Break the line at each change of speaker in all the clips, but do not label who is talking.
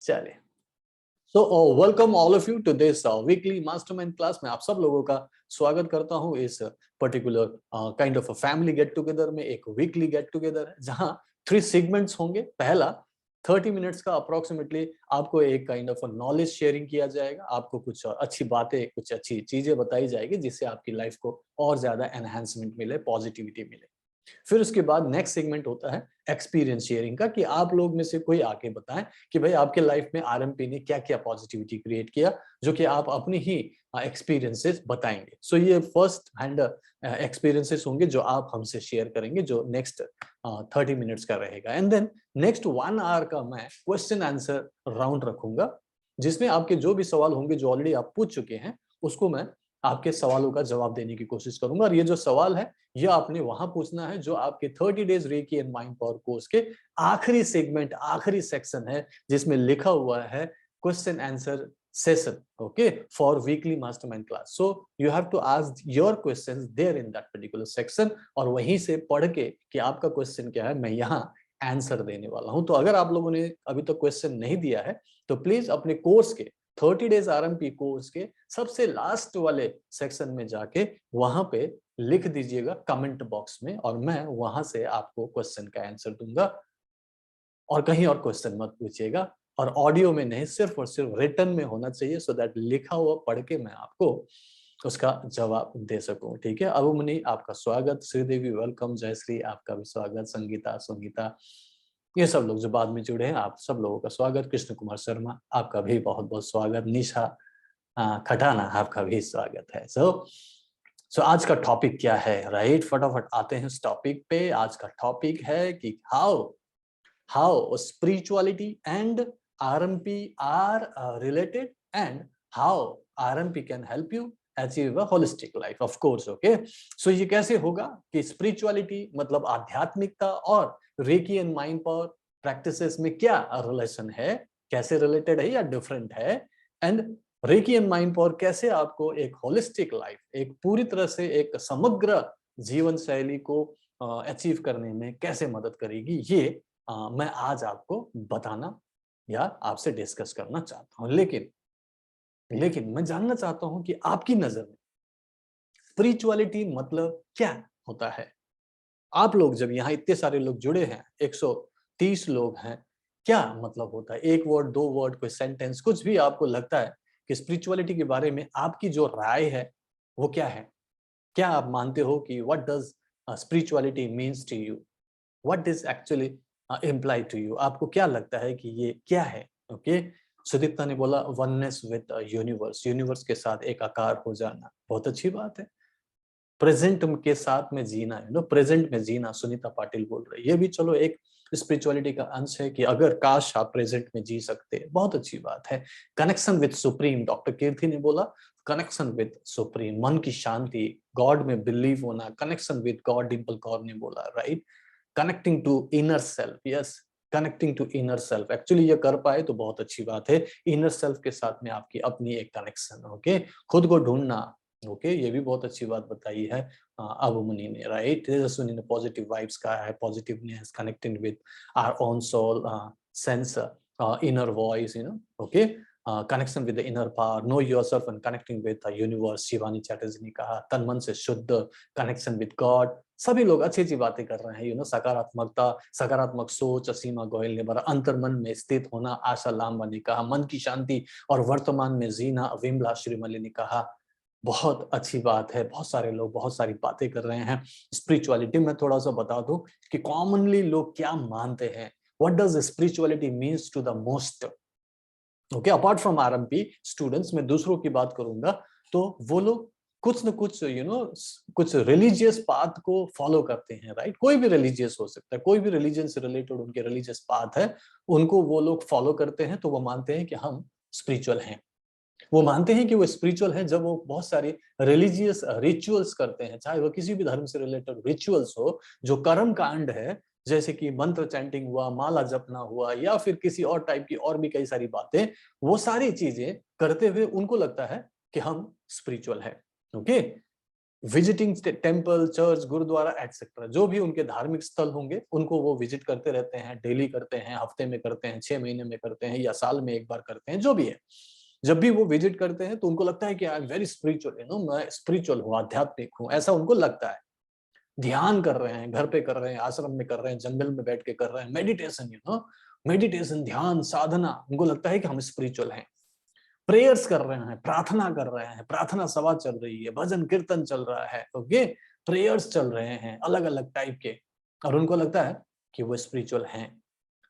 चलिए, so welcome all of you to this weekly mastermind class में आप सब लोगों का स्वागत करता हूं इस particular kind of family get together में। एक वीकली गेट टुगेदर है जहां 3 सेगमेंट्स होंगे। पहला 30 मिनट्स का अप्रोक्सीमेटली आपको एक काइंड ऑफ नॉलेज शेयरिंग किया जाएगा, आपको कुछ अच्छी बातें, कुछ अच्छी चीजें बताई जाएगी जिससे आपकी लाइफ को और ज्यादा एनहांसमेंट मिले, पॉजिटिविटी मिले। फिर उसके बाद नेक्स्ट सेगमेंट होता है एक्सपीरियंस शेयरिंग का, कि आप लोग में से कोई आके बताएं कि भाई आपके लाइफ में आरएमपी ने क्या क्या पॉजिटिविटी क्रिएट किया, जो कि आप अपनी ही एक्सपीरियंसेस बताएंगे। सो ये फर्स्ट हैंड एक्सपीरियंसेस होंगे जो आप हमसे शेयर करेंगे, जो नेक्स्ट 30 मिनट्स का रहेगा। एंड देन नेक्स्ट 1 आवर का मैं क्वेश्चन आंसर राउंड रखूंगा, जिसमें आपके जो भी सवाल होंगे जो ऑलरेडी आप पूछ चुके हैं, उसको मैं आपके सवालों का जवाब देने की कोशिश करूंगा। और ये जो सवाल है ये आपने वहां पूछना है जो आपके 30 days recce and mind power course के आखिरी सेगमेंट, आखिरी सेक्शन है, जिसमें लिखा हुआ है question answer session, okay, for weekly mastermind class. So you have to ask your questions there in that particular section, और वहीं से पढ़ के कि आपका क्वेश्चन क्या है, मैं यहाँ आंसर देने वाला हूं। तो अगर आप लोगों ने अभी तक क्वेश्चन नहीं दिया है तो प्लीज अपने कोर्स के 30 डेज आरएमपी कोर्स के सबसे लास्ट वाले सेक्शन में जाके वहां पे लिख दीजिएगा कमेंट बॉक्स में, और मैं वहां से आपको क्वेश्चन का आंसर दूंगा। और कहीं और क्वेश्चन मत पूछिएगा, और ऑडियो में नहीं, सिर्फ और सिर्फ रिटन में होना चाहिए, सो दैट लिखा हुआ पढ़ के मैं आपको उसका जवाब दे सकूं। ठीक है, अबुमनी आपका स्वागत, श्रीदेवी वेलकम, जयश्री आपका भी स्वागत, संगीता, संगीता, ये सब लोग जो बाद में जुड़े हैं, आप सब लोगों का स्वागत। कृष्ण कुमार शर्मा आपका भी बहुत बहुत स्वागत, निशा खटाना आपका भी स्वागत है। सो आज का टॉपिक क्या है, राइट? फटाफट आते हैं इस टॉपिक पे। आज का टॉपिक है कि how spirituality and RMP are related, and how RMP can help you achieve a holistic life, of course, okay. So ये कैसे होगा कि स्पिरिचुअलिटी मतलब आध्यात्मिकता और reiki and mind power practices में क्या रिलेशन है, कैसे रिलेटेड है या डिफरेंट है, and recce and mind power कैसे आपको एक होलिस्टिक लाइफ, एक पूरी तरह से एक समग्र जीवन शैली को अचीव करने में कैसे मदद करेगी, ये मैं आज आपको बताना या आपसे डिस्कस करना चाहता हूं। लेकिन मैं जानना चाहता हूं कि आपकी नजर में स्पिरिचुअलिटी मतलब क्या होता है। आप लोग जब यहाँ इतने सारे लोग जुड़े हैं, 130 लोग हैं, क्या मतलब होता है? एक वर्ड, 2 वर्ड, कोई सेंटेंस, कुछ भी आपको लगता है कि स्पिरिचुअलिटी के बारे में आपकी जो राय है वो क्या है? क्या आप मानते हो कि what does spirituality means to you, what is actually imply to you? आपको क्या लगता है कि ये क्या है? ओके, सुदीप्ता ने बोला वननेस विद यूनिवर्स, यूनिवर्स के साथ एक आकार हो जाना, बहुत अच्छी बात है। प्रेजेंट के साथ में जीना, प्रेजेंट में जीना, सुनीता पाटिल बोल रही है, ये भी चलो एक स्पिरिचुअलिटी का अंश है कि अगर काश आप प्रेजेंट में जी सकते, बहुत अच्छी बात है। Connection with supreme, doctor Kirti ने बोला कनेक्शन विद सुप्रीम, मन की शांति, गॉड में बिलीव होना, connection with god, Dimple Kaur ने बोला, right? Connecting to inner self, yes, connecting to inner self, actually ये कर पाए तो बहुत अच्छी बात है। इनर सेल्फ के साथ में आपकी अपनी एक कनेक्शन, ओके, खुद को ढूंढना, ओके, ये भी बहुत अच्छी बात बताई है अबुमनी ने, राइट? तेजस्विनी ने पॉजिटिव वाइब्स का है, positiveness, connecting with our own soul, sense, inner voice, okay, connection with the inner power, know yourself and connecting with the universe, Shivani Chatterjee ने कहा, तन मन से शुद्ध, कनेक्शन विद गॉड। सभी लोग अच्छी अच्छी बातें कर रहे हैं, सकारात्मकता, सकारात्मक सोच, असीमा गोयल ने बोला, अंतर्मन में स्थित होना, आशा लांबा ने कहा, मन की शांति और वर्तमान में जीना, विमला श्रीमली ने कहा। बहुत अच्छी बात है, बहुत सारे लोग बहुत सारी बातें कर रहे हैं। स्पिरिचुअलिटी में थोड़ा सा बता दूं कि कॉमनली लोग क्या मानते हैं, what does spirituality means to the most, okay, apart from RMP students, मैं दूसरों की बात करूंगा तो वो लोग कुछ न कुछ कुछ रिलीजियस पाथ को फॉलो करते हैं, राइट? कोई भी रिलीजियस हो सकता है, कोई भी रिलीजन से रिलेटेड उनके रिलीजियस पाथ है, उनको वो लोग फॉलो करते हैं, तो वो मानते हैं कि हम स्पिरिचुअल हैं। वो मानते हैं कि वो स्पिरिचुअल है जब वो बहुत सारी रिलीजियस रिचुअल्स करते हैं, चाहे वो किसी भी धर्म से रिलेटेड रिचुअल्स हो, जो कर्म कांड है, जैसे कि मंत्र चैंटिंग हुआ, माला जपना हुआ, या फिर किसी और टाइप की और भी कई सारी बातें, वो सारी चीजें करते हुए उनको लगता है कि हम स्पिरिचुअल है, okay. Visiting temple, church, gurdwara etcetera, जो भी उनके धार्मिक स्थल होंगे उनको वो विजिट करते रहते हैं, डेली करते हैं, हफ्ते में करते हैं, 6 महीने में करते हैं या साल में एक बार करते हैं, जो भी है। जब भी वो विजिट करते हैं तो उनको लगता है कि आई एम वेरी स्पिरिचुअल, मैं स्पिरिचुअल हूँ, आध्यात्मिक हूँ, ऐसा उनको लगता है। ध्यान कर रहे हैं, घर पे कर रहे हैं, आश्रम में कर रहे हैं, जंगल में बैठ के कर रहे हैं, मेडिटेशन, मेडिटेशन, ध्यान, साधना, उनको लगता है कि हम स्पिरिचुअल हैं। प्रेयर्स कर रहे हैं, प्रार्थना कर रहे हैं, प्रार्थना सभा चल रही है, भजन कीर्तन चल रहा है, ओके, प्रेयर्स चल रहे हैं अलग अलग टाइप के, और उनको लगता है कि वो स्पिरिचुअल हैं।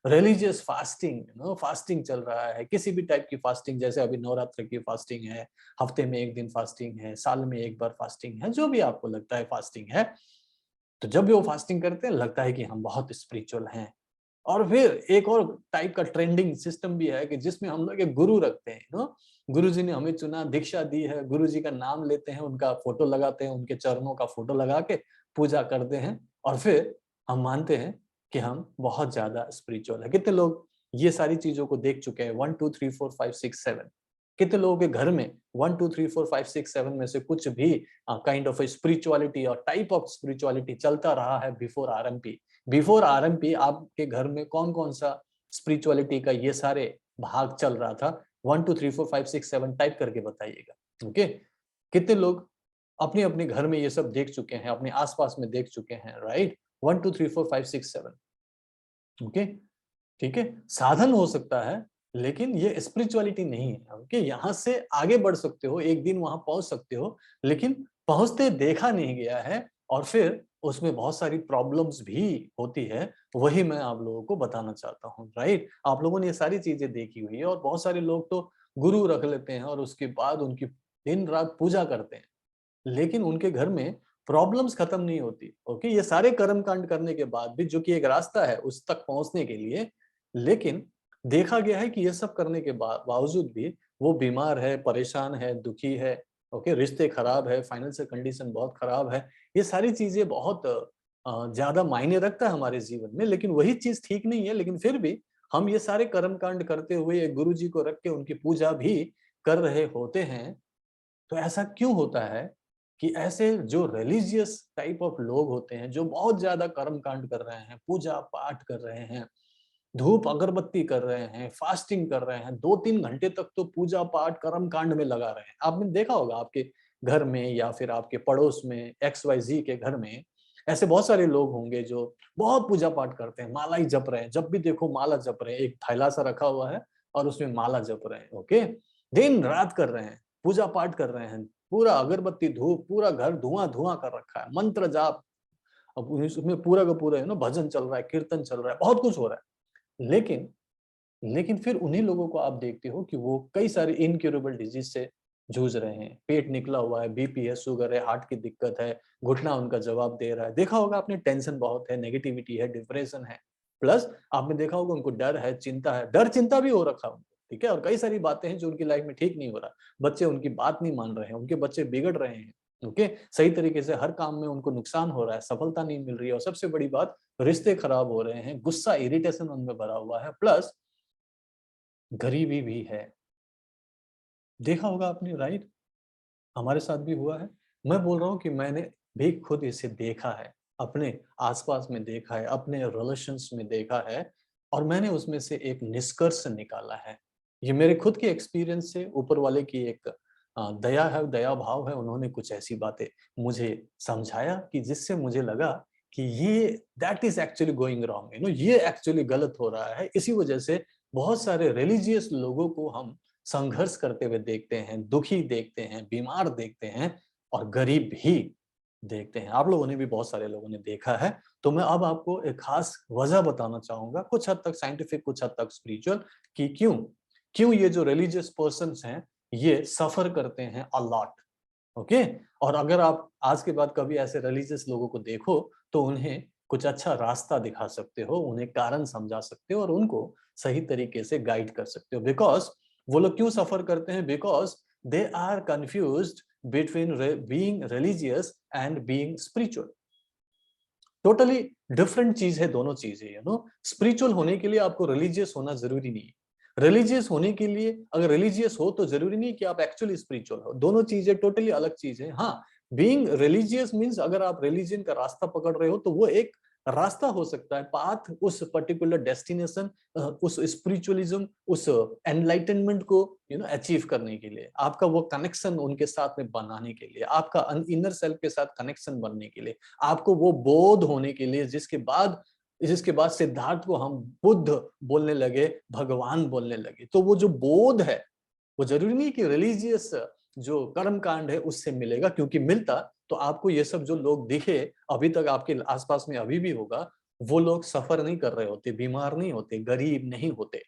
रिलीजियस फास्टिंग, फास्टिंग चल रहा है, किसी भी टाइप की फास्टिंग, जैसे अभी नवरात्र की फास्टिंग है, हफ्ते में एक दिन फास्टिंग है, साल में एक बार फास्टिंग है, जो भी आपको लगता है फास्टिंग है। तो जब भी वो फास्टिंग करते हैं लगता है कि हम बहुत स्पिरिचुअल हैं। और फिर एक और टाइप का ट्रेंडिंग सिस्टम भी है कि जिसमें हम लोग एक गुरु रखते हैं, गुरु जी ने हमें चुना, दीक्षा दी है, गुरु जी का नाम लेते हैं, उनका फोटो लगाते हैं, उनके चरणों का फोटो लगा के पूजा करते हैं, और फिर हम मानते हैं कि हम बहुत ज्यादा स्पिरिचुअल है। कितने लोग ये सारी चीजों को देख चुके हैं? 1 2 3 4 5 6 7, कितने लोगों के घर में 1 2 3 4 5 6 7 में से कुछ भी काइंड ऑफ स्पिरिचुअलिटी और टाइप ऑफ स्पिरिचुअलिटी चलता रहा है बिफोर आरएमपी? बिफोर आरएमपी आपके घर में कौन कौन सा स्पिरिचुअलिटी का ये सारे भाग चल रहा था? 1 2 3 4 5 6 7 टाइप करके बताइएगा। ओके, कितने लोग अपने अपने घर में ये सब देख चुके हैं, अपने आसपास में देख चुके हैं? राइट, 1 2 3 4 5 6 7। ओके, ठीक है, साधन हो सकता है लेकिन ये स्पिरिचुअलिटी नहीं है। ओके, यहाँ से आगे बढ़ सकते हो, एक दिन वहां पहुंच सकते हो, लेकिन पहुंचते देखा नहीं गया है, और फिर उसमें बहुत सारी प्रॉब्लम्स भी होती है। वही मैं आप लोगों को बताना चाहता हूँ। राइट, आप लोगों ने ये सारी चीजें देखी हुई है, और बहुत सारे लोग तो गुरु रख लेते हैं और उसके बाद उनकी दिन रात पूजा करते हैं, लेकिन उनके घर में प्रॉब्लम्स खत्म नहीं होती। ओके, ये सारे कर्म कांड करने के बाद भी, जो कि एक रास्ता है उस तक पहुंचने के लिए, लेकिन देखा गया है कि ये सब करने के बावजूद भी वो बीमार है, परेशान है, दुखी है। ओके, रिश्ते खराब है, फाइनेंशियल कंडीशन बहुत खराब है, ये सारी चीजें बहुत ज्यादा मायने रखता है हमारे जीवन में, लेकिन वही चीज ठीक नहीं है। लेकिन फिर भी हम ये सारे कर्म कांड करते हुए गुरु जी को रख के उनकी पूजा भी कर रहे होते हैं। तो ऐसा क्यों होता है कि ऐसे जो रिलीजियस टाइप ऑफ लोग होते हैं, जो बहुत ज्यादा कर्म कांड कर रहे हैं, पूजा पाठ कर रहे हैं, धूप अगरबत्ती कर रहे हैं, फास्टिंग कर रहे हैं, 2-3 घंटे तक तो पूजा पाठ कर्म कांड में लगा रहे हैं। आपने देखा होगा आपके घर में या फिर आपके पड़ोस में, XYZ के घर में ऐसे बहुत सारे लोग होंगे जो बहुत पूजा पाठ करते हैं, माला ही जप रहे हैं, जब भी देखो माला जप रहे हैं, एक थैला सा रखा हुआ है और उसमें माला जप रहे हैं। ओके, दिन रात कर रहे हैं, पूजा पाठ कर रहे हैं, पूरा अगरबत्ती धूप, पूरा घर धुआं धुआं कर रखा है, मंत्र जाप, अब उसमें पूरा का पूरा भजन चल रहा है, कीर्तन चल रहा है, बहुत कुछ हो रहा है। लेकिन फिर उन्हीं लोगों को आप देखते हो कि वो कई सारे इनक्यूरेबल डिजीज से जूझ रहे हैं, पेट निकला हुआ है, बीपी है, शुगर है, हार्ट की दिक्कत है, घुटना उनका जवाब दे रहा है। देखा होगा आपने, टेंशन बहुत है, नेगेटिविटी है, डिप्रेशन है, प्लस आपने देखा होगा उनको डर है, चिंता है, डर चिंता भी हो रखा है उनको, ठीक है, और कई सारी बातें हैं जो उनकी लाइफ में ठीक नहीं हो रहा, बच्चे उनकी बात नहीं मान रहे हैं, उनके बच्चे बिगड़ रहे हैं। ओके, सही तरीके से हर काम में उनको नुकसान हो रहा है, सफलता नहीं मिल रही है, और सबसे बड़ी बात, रिश्ते खराब हो रहे हैं, गुस्सा, इरिटेशन उनमें भरा हुआ है, प्लस गरीबी भी है। देखा होगा आपने, राइट, हमारे साथ भी हुआ है। मैं बोल रहा हूँ कि मैंने भी खुद इसे देखा है, अपने आसपास में देखा है, अपने रिलेशंस में देखा है, और मैंने उसमें से एक निष्कर्ष निकाला है। ये मेरे खुद के एक्सपीरियंस से, ऊपर वाले की एक दया है, दया भाव है, उन्होंने कुछ ऐसी बातें मुझे समझाया कि जिससे मुझे लगा कि ये that is actually going wrong, ये एक्चुअली गलत हो रहा है। इसी वजह से बहुत सारे रिलीजियस लोगों को हम संघर्ष करते हुए देखते हैं, दुखी देखते हैं, बीमार देखते हैं, और गरीब भी देखते हैं। आप लोगों ने भी, बहुत सारे लोगों ने देखा है। तो मैं अब आपको एक खास वजह बताना चाहूंगा, कुछ हद तक साइंटिफिक, कुछ हद तक स्पिरिचुअल, कि क्यों क्यों ये जो रिलीजियस पर्सन्स हैं ये सफर करते हैं अ लॉट। ओके, और अगर आप आज के बाद कभी ऐसे रिलीजियस लोगों को देखो तो उन्हें कुछ अच्छा रास्ता दिखा सकते हो, उन्हें कारण समझा सकते हो, और उनको सही तरीके से गाइड कर सकते हो। बिकॉज वो लोग क्यों सफर करते हैं? Because they are confused between being religious and being spiritual. Totally different चीज है दोनों चीजें। स्पिरिचुअल होने के लिए आपको रिलीजियस होना जरूरी नहीं है। रिलीजियस होने के लिए, अगर रिलीजियस हो तो जरूरी नहीं कि आप एक्चुअली स्पिरिचुअल हो। दोनों चीजें टोटली अलग चीज है। हाँ, बीइंग रिलीजियस मीन्स अगर आप रिलीजन का रास्ता पकड़ रहे हो तो वो एक रास्ता हो सकता है, पाथ उस पर्टिकुलर डेस्टिनेशन, उस स्पिरिचुअलिज्म, उस एनलाइटनमेंट को अचीव करने के लिए, आपका वो कनेक्शन उनके साथ में बनाने के लिए, आपका इनर सेल्फ के साथ कनेक्शन बनने के लिए, आपको वो बोध होने के लिए, जिसके बाद सिद्धार्थ को हम बुद्ध बोलने लगे, भगवान बोलने लगे। तो वो जो बोध है वो जरूरी नहीं कि रिलीजियस जो कर्म कांड है उससे मिलेगा, क्योंकि मिलता तो आपको ये सब जो लोग दिखे अभी तक आपके आसपास में अभी भी होगा, वो लोग सफर नहीं कर रहे होते, बीमार नहीं होते, गरीब नहीं होते।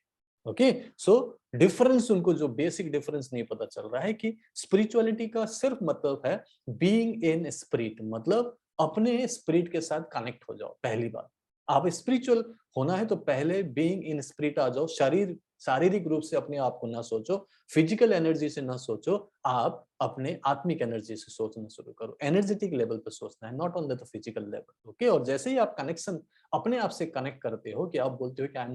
ओके, सो डिफरेंस, उनको जो बेसिक डिफरेंस नहीं पता चल रहा है कि स्पिरिचुअलिटी का सिर्फ मतलब है बीइंग इन स्पिरिट, मतलब अपने स्पिरिट के साथ कनेक्ट हो जाओ। पहली बात, आप स्पिरिचुअल होना है तो पहले बीइंग इन स्पिरिट आ जाओ। शारीरिक रूप से अपने आप को ना सोचो, फिजिकल एनर्जी से ना सोचो, आप अपने आत्मिक एनर्जी से सोचना शुरू करो। एनर्जेटिक लेवल पे सोचना है, not on the physical level. Okay, और जैसे ही आप कनेक्शन अपने आप से कनेक्ट करते हो कि आप बोलते हो कि I am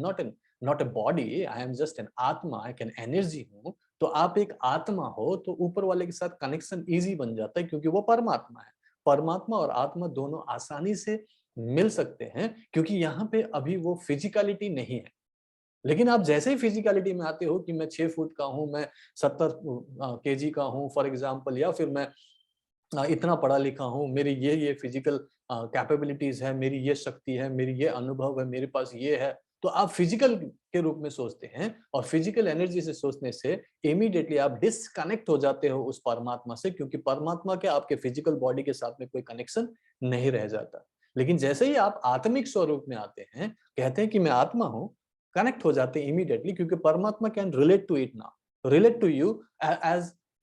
not a body, I am just an आत्मा, आई कैन एनर्जी हूँ, तो आप एक आत्मा हो, तो ऊपर वाले के साथ कनेक्शन इजी बन जाता है, क्योंकि वो परमात्मा है। परमात्मा और आत्मा दोनों आसानी से मिल सकते हैं, क्योंकि यहाँ पे अभी वो फिजिकलिटी नहीं है। लेकिन आप जैसे ही फिजिकलिटी में आते हो कि मैं 6 फुट का हूं, मैं 70 केजी का हूं फॉर एग्जांपल, या फिर मैं इतना पढ़ा लिखा हूँ, मेरी ये फिजिकल कैपेबिलिटीज है, मेरी ये शक्ति है, मेरी ये अनुभव है, मेरे पास ये है, तो आप फिजिकल के रूप में सोचते हैं, और फिजिकल एनर्जी से सोचने से इमीडिएटली आप डिस्कनेक्ट हो जाते हो उस परमात्मा से, क्योंकि परमात्मा के आपके फिजिकल बॉडी के साथ में कोई कनेक्शन नहीं रह जाता। लेकिन जैसे ही आप आत्मिक स्वरूप में आते हैं, कहते हैं कि मैं आत्मा हूँ, कनेक्ट हो जाते हैं इमीडिएटली, क्योंकि परमात्मा can relate to it now, relate to you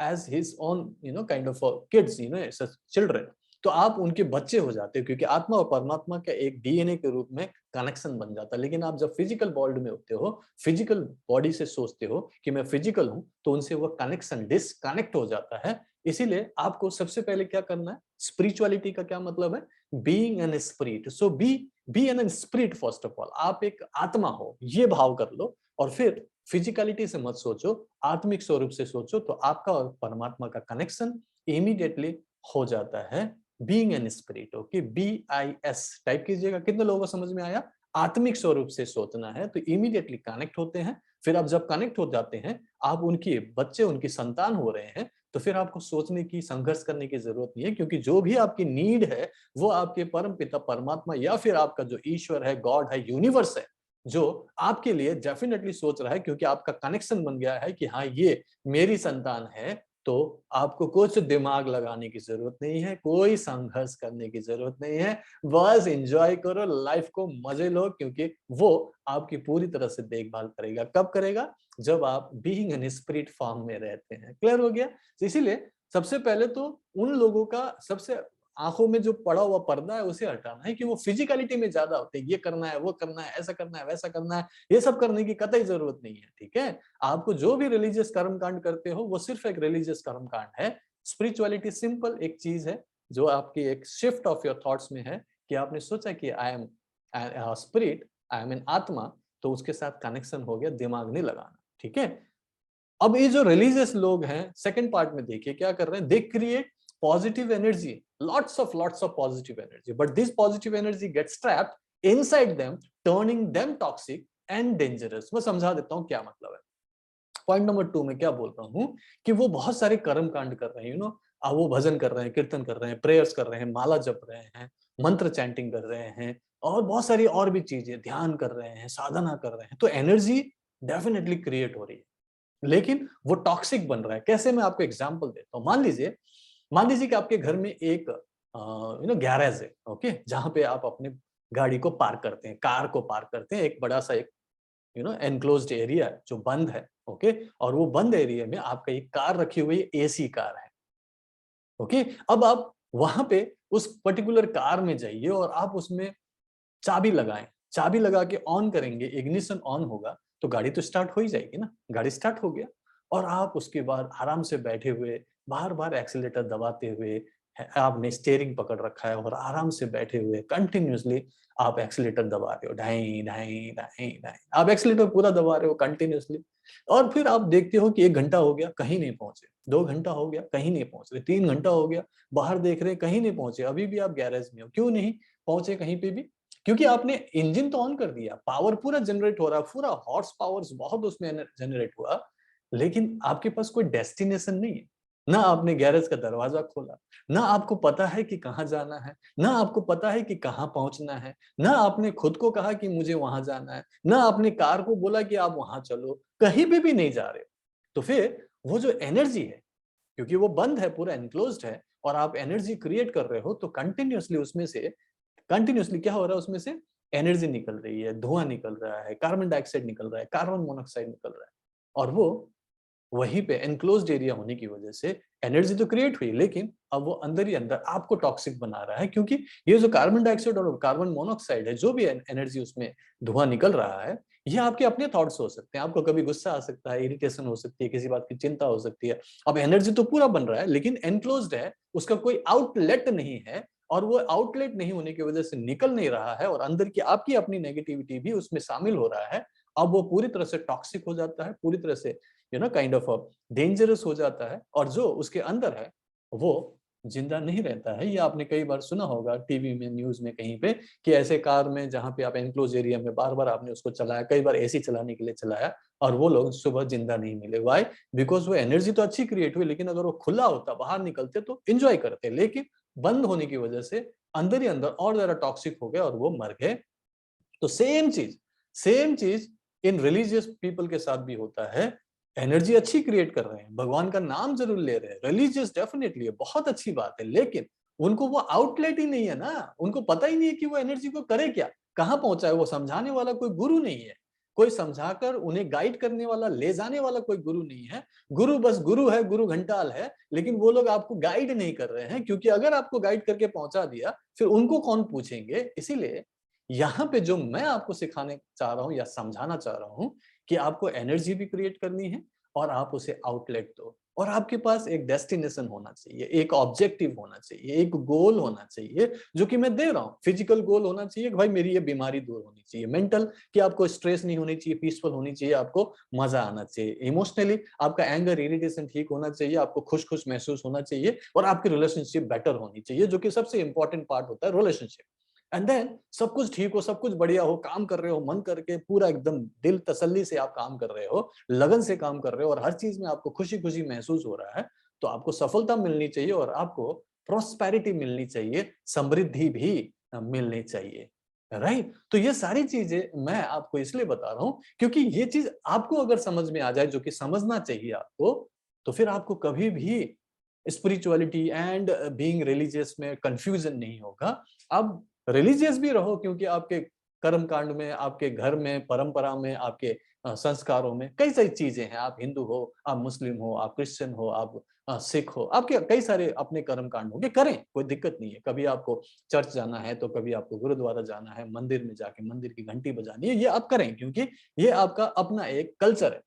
as his own kind of kids, as children। तो आप उनके बच्चे हो जाते हो, क्योंकि आत्मा और परमात्मा का एक डीएनए के रूप में कनेक्शन बन जाता है। लेकिन आप जब फिजिकल बॉडी में होते हो, फिजिकल बॉडी से सोचते हो कि मैं फिजिकल हूं, तो उनसे वो कनेक्शन डिस्कनेक्ट हो जाता है। इसीलिए आपको सबसे पहले क्या करना है, स्पिरिचुअलिटी का क्या मतलब है, being an spirit. So be an spirit first of all, आप एक आत्मा हो, ये भाव कर लो, और फिर फिजिकलिटी से मत सोचो, आत्मिक स्वरूप से सोचो, तो आपका और परमात्मा का कनेक्शन इमीडिएटली हो जाता है। Being an spirit, okay, BIS type कीजिएगा। कितने लोगों को समझ में आया? आत्मिक स्वरूप से सोचना है तो इमीडिएटली कनेक्ट होते हैं। फिर आप जब कनेक्ट हो जाते हैं, आप उनके बच्चे, उनकी संतान हो रहे हैं, तो फिर आपको सोचने की, संघर्ष करने की जरूरत नहीं है, क्योंकि जो भी आपकी नीड है वो आपके परम पिता परमात्मा, या फिर आपका जो ईश्वर है, गॉड है, यूनिवर्स है, जो आपके लिए डेफिनेटली सोच रहा है, क्योंकि आपका कनेक्शन बन गया है कि हाँ ये मेरी संतान है। तो आपको कुछ दिमाग लगाने की जरूरत नहीं है, कोई संघर्ष करने की जरूरत नहीं है, बस एंजॉय करो लाइफ को, मजे लो, क्योंकि वो आपकी पूरी तरह से देखभाल करेगा। कब करेगा? जब आप बीइंग एन स्पिरिट फॉर्म में रहते हैं। क्लियर हो गया? तो इसीलिए सबसे पहले तो उन लोगों का सबसे आंखों में जो पड़ा हुआ पर्दा है उसे हटाना है, कि वो फिजिकलिटी में ज्यादा होते हैं, ये करना है, वो करना है, ऐसा करना है, वैसा करना है। ये सब करने की कतई जरूरत नहीं है, ठीक है? आपको जो भी रिलीजियस कर्म कांड करते हो वो सिर्फ एक रिलीजियस कर्म कांड है। स्पिरिचुअलिटी सिंपल एक चीज है, जो आपकी एक शिफ्ट ऑफ योर थॉट्स में है, कि आपने सोचा कि I am spirit, I am an आत्मा, तो उसके साथ कनेक्शन हो गया, दिमाग नहीं लगाना, ठीक है? अब ये जो रिलीजियस लोग हैं, सेकंड पार्ट में देखिए क्या कर रहे हैं, they create positive energy, lots of positive energy, but this positive energy gets trapped inside them, turning them toxic and dangerous। मैं समझा देता हूं क्या मतलब है। पॉइंट नंबर 2 में क्या बोल रहा हूं, कि वो बहुत सारे कर्म कांड कर रहे हैं, वो भजन कर रहे हैं, कीर्तन कर रहे हैं, प्रेयर्स कर रहे हैं, माला जप रहे हैं, मंत्र चैंटिंग कर रहे हैं, और बहुत सारी और भी चीजें, ध्यान कर रहे हैं, साधना कर रहे हैं, तो एनर्जी डेफिनेटली क्रिएट हो रही है, लेकिन वो टॉक्सिक बन रहा है। कैसे? मैं आपको एग्जांपल देता हूँ। मान लीजिए कि आपके घर में एक गैरेज है, ओके, जहां पे आप अपने गाड़ी को पार्क करते हैं, कार को पार्क करते हैं, एक बड़ा सा एक एनक्लोज्ड एरिया है जो बंद है, ओके, और वो बंद एरिया में आपका एक कार रखी हुई है, AC कार है, ओके। अब आप वहां पे उस पर्टिकुलर कार में जाइए और आप उसमें चाबी लगाएं, चाबी लगा के ऑन करेंगे, इग्निशन ऑन होगा, तो गाड़ी तो स्टार्ट हो ही जाएगी ना। गाड़ी स्टार्ट हो गया, और आप उसके बाद आराम से बैठे हुए बार बार एक्सीलेटर दबाते हुए आपने स्टीयरिंग पकड़ रखा है और आराम से बैठे हुए कंटिन्यूअसली आप एक्सीलेटर दबा रहे हो, ढाई ढाई ढाई ढाई, आप एक्सीलेटर पूरा दबा रहे हो कंटिन्यूअसली। और फिर आप देखते हो कि 1 घंटा हो गया, कहीं नहीं पहुंचे, 2 घंटा हो गया, कहीं नहीं पहुंच रहे, 3 घंटा हो गया, बाहर देख रहे कहीं नहीं पहुंचे, अभी भी आप गैरेज में हो। क्यों नहीं पहुंचे कहीं पे भी? क्योंकि आपने इंजन तो ऑन कर दिया, पावर पूरा जनरेट हो रहा है, पूरा हॉर्स पावर्स बहुत उसमें जनरेट हुआ, लेकिन आपके पास कोई डेस्टिनेशन नहीं है। ना आपने गैरेज का दरवाजा खोला, ना आपको पता है कि कहाँ जाना है, ना आपको पता है कि कहाँ पहुंचना है, ना आपने खुद को कहा कि मुझे वहां जाना है, ना आपने कार को बोला कि आप वहां चलो, कहीं पे भी नहीं जा रहे हो। तो फिर वो जो एनर्जी है, क्योंकि वो बंद है, पूरा एनक्लोज्ड है, और आप एनर्जी क्रिएट कर रहे हो, तो कंटिन्यूअसली उसमें से, कंटिन्यूअसली क्या हो रहा है, उसमें से एनर्जी निकल रही है, धुआं निकल रहा है, कार्बन डाइऑक्साइड निकल रहा है, कार्बन मोनोऑक्साइड निकल रहा है। और वो वहीं पे एनक्लोज्ड एरिया होने की वजह से एनर्जी तो क्रिएट हुई, लेकिन अब वो अंदर ही अंदर आपको टॉक्सिक बना रहा है, क्योंकि ये जो कार्बन डाइऑक्साइड और कार्बन मोनोऑक्साइड है, जो भी एनर्जी उसमें धुआं निकल रहा है, ये आपके अपने थॉट्स हो सकते हैं। आपको कभी गुस्सा आ सकता है, इरिटेशन हो सकती है, किसी बात की चिंता हो सकती है। अब एनर्जी तो पूरा बन रहा है, लेकिन एनक्लोज्ड है, उसका कोई आउटलेट नहीं है, और वो आउटलेट नहीं होने की वजह से निकल नहीं रहा है, और अंदर की आपकी अपनी नेगेटिविटी भी उसमें शामिल हो रहा है। अब वो पूरी तरह से टॉक्सिक हो जाता है, पूरी तरह से काइंड ऑफ डेंजरस हो जाता है, और जो उसके अंदर है वो जिंदा नहीं रहता है। ये आपने कई बार सुना होगा टीवी में, न्यूज में, कहीं पे, कि ऐसे कार में जहां पे आप एनक्लोज एरिया में बार बार आपने उसको चलाया, कई बार एसी चलाने के लिए चलाया, और वो लोग सुबह जिंदा नहीं मिले। वाई? बिकॉज वो एनर्जी तो अच्छी क्रिएट हुई, लेकिन अगर वो खुला होता, बाहर निकलते, तो एंजॉय करते, लेकिन बंद होने की वजह से अंदर ही अंदर और ज्यादा टॉक्सिक हो गए और वो मर गए। तो सेम चीज इन रिलीजियस पीपल के साथ भी होता है। एनर्जी अच्छी क्रिएट कर रहे हैं, भगवान का नाम जरूर ले रहे हैं, रिलीजियस डेफिनेटली है, बहुत अच्छी बात है, लेकिन उनको वो आउटलेट ही नहीं है ना, उनको पता ही नहीं है कि वो एनर्जी को करे क्या, कहाँ पहुंचाए। वो समझाने वाला कोई गुरु नहीं है, कोई समझाकर उन्हें गाइड करने वाला, ले जाने वाला कोई गुरु नहीं है। गुरु बस गुरु है, गुरु घंटाल है, लेकिन वो लोग आपको गाइड नहीं कर रहे हैं, क्योंकि अगर आपको गाइड करके पहुंचा दिया, फिर उनको कौन पूछेंगे। इसीलिए यहाँ पे जो मैं आपको सिखाने चाह रहा हूँ या समझाना चाह रहा हूँ, कि आपको एनर्जी भी क्रिएट करनी है, और आप उसे आउटलेट दो, और आपके पास एक डेस्टिनेशन होना चाहिए, एक ऑब्जेक्टिव होना चाहिए, एक गोल होना चाहिए, जो कि मैं दे रहा हूँ। फिजिकल गोल होना चाहिए कि भाई मेरी ये बीमारी दूर होनी चाहिए, मेंटल कि आपको स्ट्रेस नहीं होनी चाहिए, पीसफुल होनी चाहिए, आपको मजा आना चाहिए, इमोशनली आपका एंगर इरिटेशन ठीक होना चाहिए, आपको खुश खुश महसूस होना चाहिए, और आपकी रिलेशनशिप बेटर होनी चाहिए, जो कि सबसे इंपॉर्टेंट पार्ट होता है रिलेशनशिप। एंड देन सब कुछ ठीक हो, सब कुछ बढ़िया हो, काम कर रहे हो मन करके, पूरा एकदम दिल तसल्ली से आप काम कर रहे हो, लगन से काम कर रहे हो, और हर चीज में आपको खुशी खुशी महसूस हो रहा है, तो आपको सफलता मिलनी चाहिए, और आपको प्रोस्पेरिटी मिलनी चाहिए, समृद्धि भी मिलनी चाहिए। राइट? तो ये सारी चीजें मैं आपको इसलिए बता रहा हूं, क्योंकि ये चीज आपको अगर समझ में आ जाए, जो कि समझना चाहिए आपको, तो फिर आपको कभी भी स्पिरिचुअलिटी एंड बीइंग रिलीजियस में कंफ्यूजन नहीं होगा। अब रिलीजियस भी रहो, क्योंकि आपके कर्म कांड में, आपके घर में, परंपरा में, आपके संस्कारों में कई सारी चीजें हैं। आप हिंदू हो, आप मुस्लिम हो, आप क्रिश्चियन हो, आप सिख हो, आपके कई सारे अपने कर्म कांड होंगे, करें, कोई दिक्कत नहीं है। कभी आपको चर्च जाना है, तो कभी आपको गुरुद्वारा जाना है, मंदिर में जाके मंदिर की घंटी बजानी है, ये आप करें, क्योंकि ये आपका अपना एक कल्चर है।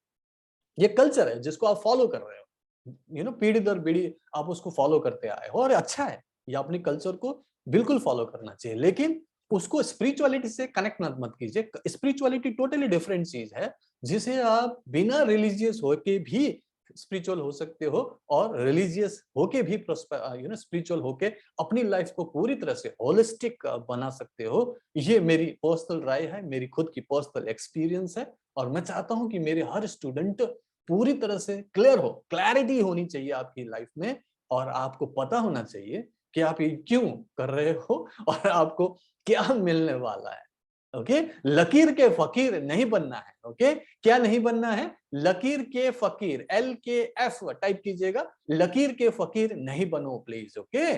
ये कल्चर है जिसको आप फॉलो कर रहे हो, पीढ़ी दर पीढ़ी आप उसको फॉलो करते आए हो, और अच्छा है, ये अपने कल्चर को बिल्कुल फॉलो करना चाहिए, लेकिन उसको स्पिरिचुअलिटी से कनेक्ट मत कीजिए। स्पिरिचुअलिटी टोटली डिफरेंट चीज है, जिसे आप बिना रिलीजियस होके भी स्पिरिचुअल हो सकते हो, और रिलीजियस होके भी स्पिरिचुअल होके अपनी लाइफ को पूरी तरह से होलिस्टिक बना सकते हो। ये मेरी पर्सनल राय है, मेरी खुद की पर्सनल एक्सपीरियंस है, और मैं चाहता हूं कि मेरे हर स्टूडेंट पूरी तरह से क्लियर हो, क्लैरिटी होनी चाहिए आपकी लाइफ में, और आपको पता होना चाहिए कि आप ये क्यों कर रहे हो, और आपको क्या मिलने वाला है। ओके? लकीर के फकीर नहीं बनना है। ओके? क्या नहीं बनना है? लकीर के फकीर, LKF टाइप कीजिएगा, लकीर के फकीर नहीं बनो प्लीज। ओके?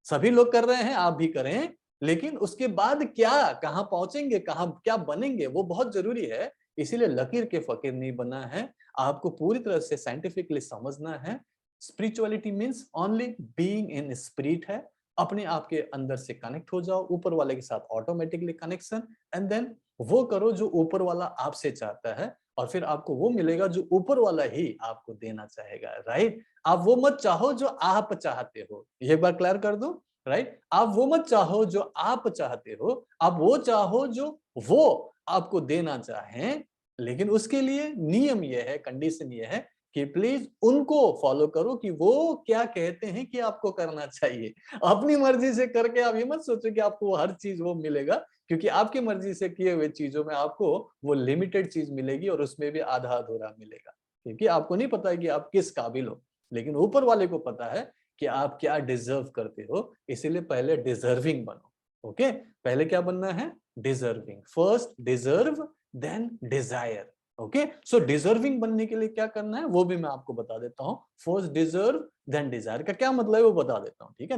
सभी लोग कर रहे हैं, आप भी करें, लेकिन उसके बाद क्या, कहां पहुंचेंगे, कहां क्या बनेंगे, वो बहुत जरूरी है। इसीलिए लकीर के फकीर नहीं बनना है, आपको पूरी तरह से साइंटिफिकली समझना है। Spirituality means only being in spirit है। अपने आप के अंदर से कनेक्ट हो जाओ ऊपर वाले के साथ, ऑटोमेटिकली कनेक्शन, एंड देन वो करो जो ऊपर वाला आपसे चाहता है। और फिर आपको वो मिलेगा जो ऊपर वाला ही आपको देना चाहेगा, राइट। आप वो मत चाहो जो आप चाहते हो, ये एक बार क्लियर कर दो, राइट। आप वो मत चाहो जो आप चाहते हो, आप वो चाहो जो वो आपको देना चाहें। लेकिन उसके लिए नियम ये है, कंडीशन ये है कि प्लीज उनको फॉलो करो कि वो क्या कहते हैं कि आपको करना चाहिए। अपनी मर्जी से करके आप ये मत सोचो कि आपको हर चीज वो मिलेगा, क्योंकि आपकी मर्जी से किए हुए चीजों में आपको वो लिमिटेड चीज मिलेगी और उसमें भी आधा अधूरा मिलेगा, क्योंकि आपको नहीं पता है कि आप किस काबिल हो, लेकिन ऊपर वाले को पता है कि आप क्या डिजर्व करते हो। इसीलिए पहले डिजर्विंग बनो। ओके, पहले क्या बनना है? Deserving. First deserve, then desire. Okay, so deserving बनने के लिए क्या करना है वो भी मैं आपको बता देता हूं। फर्स्ट डिजर्व, देन डिजायर का क्या मतलब है वो बता देता हूं, ठीक है।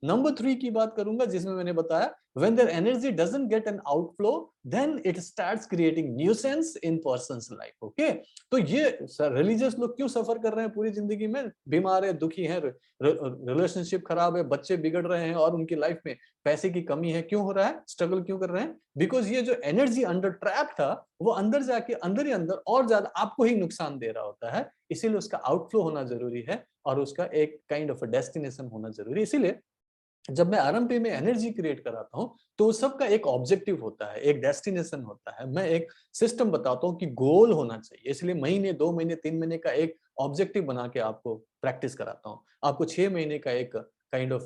नंबर 3 की बात करूंगा, जिसमें मैंने बताया when their energy doesn't get an outflow then it starts creating nuisance in person's life. Okay, तो ये रिलीजियस लोग क्यों सफर कर रहे हैं पूरी जिंदगी में? बीमार है, दुखी है, रिलेशनशिप खराब है, बच्चे बिगड़ रहे हैं और उनकी लाइफ में पैसे की कमी है। क्यों हो रहा है? स्ट्रगल क्यों कर रहे हैं? बिकॉज ये जो एनर्जी अंडर ट्रैप था वो अंदर जाके अंदर ही अंदर और ज्यादा आपको ही नुकसान दे रहा होता है। इसीलिए उसका आउटफ्लो होना जरूरी है और उसका एक काइंड ऑफ डेस्टिनेशन होना जरूरी है। इसीलिए जब मैं आरएमपी में एनर्जी क्रिएट कराता हूं तो सबका एक ऑब्जेक्टिव होता है, एक डेस्टिनेशन होता है। मैं एक सिस्टम बताता हूं कि गोल होना चाहिए, इसलिए महीने, 2 महीने, 3 महीने का एक ऑब्जेक्टिव बना के आपको प्रैक्टिस कराता हूं। आपको 6 महीने का एक काइंड ऑफ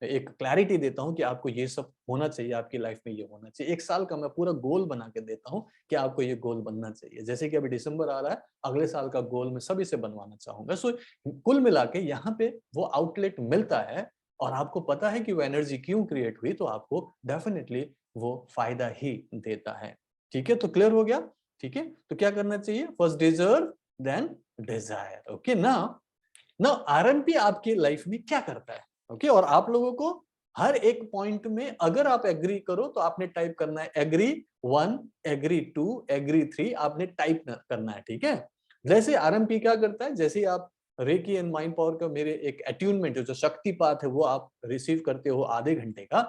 एक क्लैरिटी देता हूं कि आपको ये सब होना चाहिए, आपकी लाइफ में ये होना चाहिए। 1 साल का मैं पूरा गोल बना के देता हूं कि आपको ये गोल बनना चाहिए। जैसे कि अभी दिसंबर आ रहा है, अगले साल का गोल मैं सभी से बनवाना चाहूंगा। सो कुल मिला के यहाँ पे वो आउटलेट मिलता है और आपको पता है कि वो एनर्जी क्यों क्रिएट हुई, तो आपको डेफिनेटली वो फायदा ही देता है। ठीक है, तो क्लियर हो गया? ठीक है, तो क्या करना चाहिए? First deserve, then desire. Okay, now RMP आपकी लाइफ में क्या करता है? ओके, और आप लोगों को हर एक पॉइंट में अगर आप एग्री करो तो आपने टाइप करना है एग्री 1, एग्री 2, एग्री 3, आपने टाइप करना है। ठीक है, जैसे आरएमपी क्या करता है, जैसे आप रेकी एंड माइंड पावर का मेरे एक अट्यूनमेंट जो शक्तिपात है वो आप रिसीव करते हो आधे घंटे का,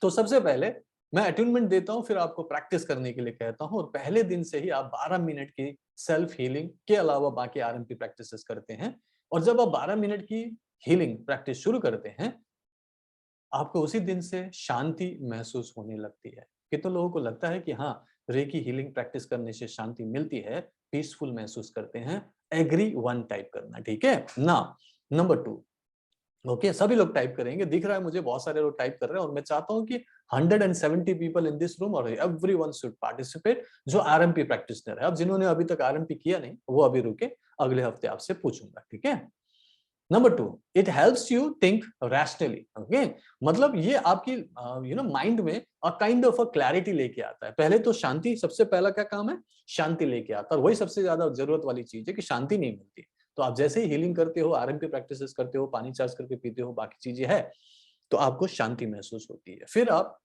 तो सबसे पहले मैं अट्यूनमेंट देता हूं, फिर आपको प्रैक्टिस करने के लिए कहता हूं और पहले दिन से ही आप 12 मिनट की सेल्फ हीलिंग के अलावा बाकी आरएमपी प्रैक्टिसेस करते हैं। और जब आप 12 मिनट की हीलिंग प्रैक्टिस शुरू करते हैं, आपको उसी दिन से शांति महसूस होने लगती है। कितने लोगों को लगता है कि हाँ, रेकी हीलिंग प्रैक्टिस करने से शांति मिलती है, पीसफुल महसूस करते हैं? एग्री 1 टाइप करना, ठीक है ना। नंबर 2, ओके, सभी लोग टाइप करेंगे। दिख रहा है मुझे बहुत सारे लोग टाइप कर रहे हैं और मैं चाहता हूं कि 170 पीपल इन दिस रूम और एवरीवन शुड पार्टिसिपेट जो आरएमपी प्रैक्टिशनर है। अब जिन्होंने अभी तक आरएमपी किया नहीं वो अभी रुके, अगले हफ्ते आपसे पूछूंगा, ठीक है। Number 2, it helps you think rationally. Okay, मतलब ये आपकी माइंड में a kind of a clarity लेके आता है। पहले तो शांति, सबसे पहला क्या काम है? शांति लेके आता है, और वही सबसे ज्यादा जरूरत वाली चीज है कि शांति नहीं मिलती। तो आप जैसे ही हीलिंग करते हो, आरएमपी प्रैक्टिसेस करते हो, पानी चार्ज करके पीते हो, बाकी चीजें है, तो आपको शांति महसूस होती है। फिर आप